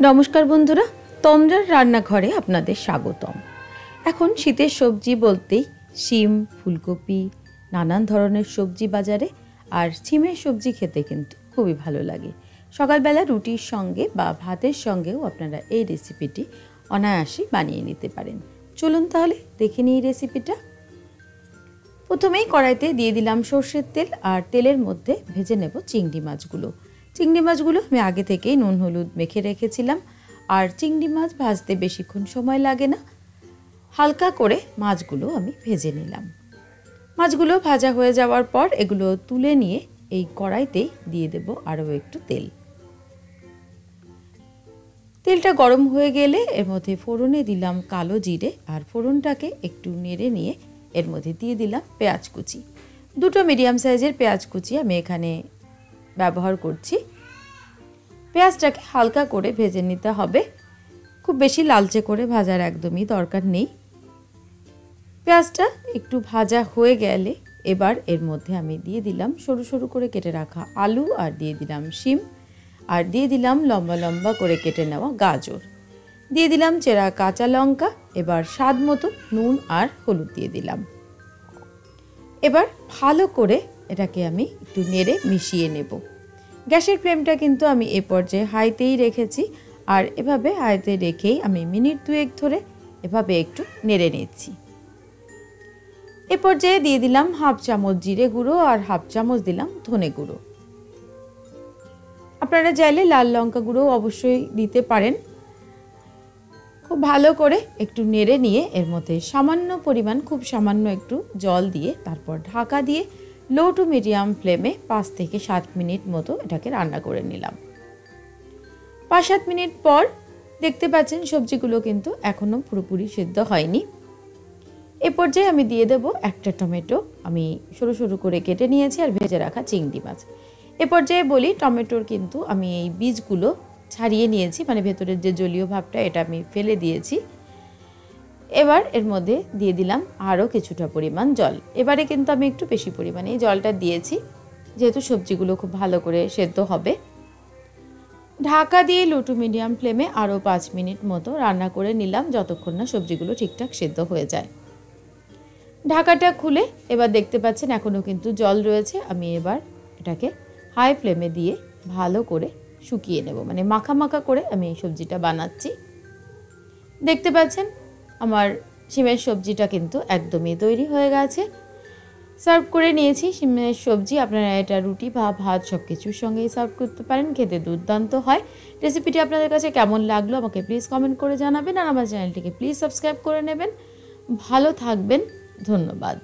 নমস্কার বন্ধুরা, তন্দ্রার রান্নাঘরে আপনাদের স্বাগতম। এখন শীতের সবজি বলতেই শিম, ফুলকপি, নানান ধরনের সবজি বাজারে, আর শিমের সবজি খেতে কিন্তু খুবই ভালো লাগে। সকালবেলা রুটির সঙ্গে বা ভাতের সঙ্গেও আপনারা এই রেসিপিটি অনায়াসে বানিয়ে নিতে পারেন। চলুন তাহলে দেখে নিই রেসিপিটা। প্রথমেই কড়াইতে দিয়ে দিলাম সর্ষের তেল, আর তেলের মধ্যে ভেজে নেব চিংড়ি মাছগুলো। চিংড়ি মাছগুলো আমি আগে থেকেই নুন হলুদ মেখে রেখেছিলাম, আর চিংড়ি মাছ ভাজতে বেশিক্ষণ সময় লাগে না। হালকা করে মাছগুলো আমি ভেজে নিলাম। মাছগুলো ভাজা হয়ে যাওয়ার পর এগুলো তুলে নিয়ে এই কড়াইতেই দিয়ে দেব আরও একটু তেল। তেলটা গরম হয়ে গেলে এর মধ্যে ফোড়নে দিলাম কালো জিরে, আর ফোড়নটাকে একটু নেড়ে নিয়ে এর মধ্যে দিয়ে দিলাম পেঁয়াজ কুচি। দুটো মিডিয়াম সাইজের পেঁয়াজ কুচি আমি এখানে ব্যবহার করছি। পেঁয়াজটাকে হালকা করে ভেজে নিতে হবে, খুব বেশি লালচে করে ভাজার একদমই দরকার নেই। পেঁয়াজটা একটু ভাজা হয়ে গেলে এবার এর মধ্যে আমি দিয়ে দিলাম সরু সরু করে কেটে রাখা আলু, আর দিয়ে দিলাম শিম, আর দিয়ে দিলাম লম্বা লম্বা করে কেটে নেওয়া গাজর, দিয়ে দিলাম চেরা কাঁচা লঙ্কা। এবার স্বাদ মতো নুন আর হলুদ দিয়ে দিলাম। এবার ভালো করে এটাকে আমি একটু নেড়ে মিশিয়ে নেব। গ্যাসের ফ্লেমটা কিন্তু আমি এ পর্যায়ে হাইতেই রেখেছি, আর এভাবে হাইতে রেখেই আমি মিনিট দুয়েক ধরে এভাবে একটু নেড়ে নিচ্ছি। এ পর্যায়ে দিয়ে দিলাম হাফ চামচ জিরে গুঁড়ো, আর হাফ চামচ দিলাম ধনে গুঁড়ো। আপনারা চাইলে লাল লঙ্কা গুঁড়ো অবশ্যই দিতে পারেন। খুব ভালো করে একটু নেড়ে নিয়ে এর মধ্যে সামান্য পরিমাণ, খুব সামান্য একটু জল দিয়ে তারপর ঢাকা দিয়ে লো টু মিডিয়াম ফ্লেমে 5 থেকে 7 মিনিট মতো এটাকে রান্না করে নিলাম। 5-7 মিনিট পর দেখতে পাচ্ছেন সবজিগুলো কিন্তু এখনও পুরোপুরি সিদ্ধ হয়নি। এ পর্যায়ে আমি দিয়ে দেব একটা টমেটো, আমি সরু সরু করে কেটে নিয়েছি, আর ভেজে রাখা চিংড়ি মাছ। এ পর্যায়ে বলি, টমেটোর কিন্তু আমি এই বীজগুলো ছাড়িয়ে নিয়েছি, মানে ভেতরের যে জলীয় ভাবটা এটা আমি ফেলে দিয়েছি। এবার এর মধ্যে দিয়ে দিলাম আরও কিছুটা পরিমাণ জল। এবারে কিন্তু আমি একটু বেশি পরিমাণে জলটা দিয়েছি, যেহেতু সবজিগুলো খুব ভালো করে সেদ্ধ হবে। ঢাকা দিয়ে লো টু মিডিয়াম ফ্লেমে আরও 5 মিনিট মতো রান্না করে নিলাম, যতক্ষণ না সবজিগুলো ঠিকঠাক সেদ্ধ হয়ে যায়। ঢাকাটা খুলে এবার দেখতে পাচ্ছেন এখনও কিন্তু জল রয়েছে। আমি এবার এটাকে হাই ফ্লেমে দিয়ে ভালো করে শুকিয়ে নেব, মানে মাখা মাখা করে আমি এই সবজিটা বানাচ্ছি। দেখতে পাচ্ছেন আমার শিমের সবজিটা কিন্তু একদমই তৈরি হয়ে গেছে। সার্ভ করে নিয়েছি শিমের সবজি। আপনারা এটা রুটি বা ভাত সব কিছুর সঙ্গেই সার্ভ করতে পারেন, খেতে দুর্দান্ত হয়। রেসিপিটি আপনাদের কাছে কেমন লাগলো আমাকে প্লিজ কমেন্ট করে জানাবেন, আর আমার চ্যানেলটিকে প্লিজ সাবস্ক্রাইব করে নেবেন। ভালো থাকবেন, ধন্যবাদ।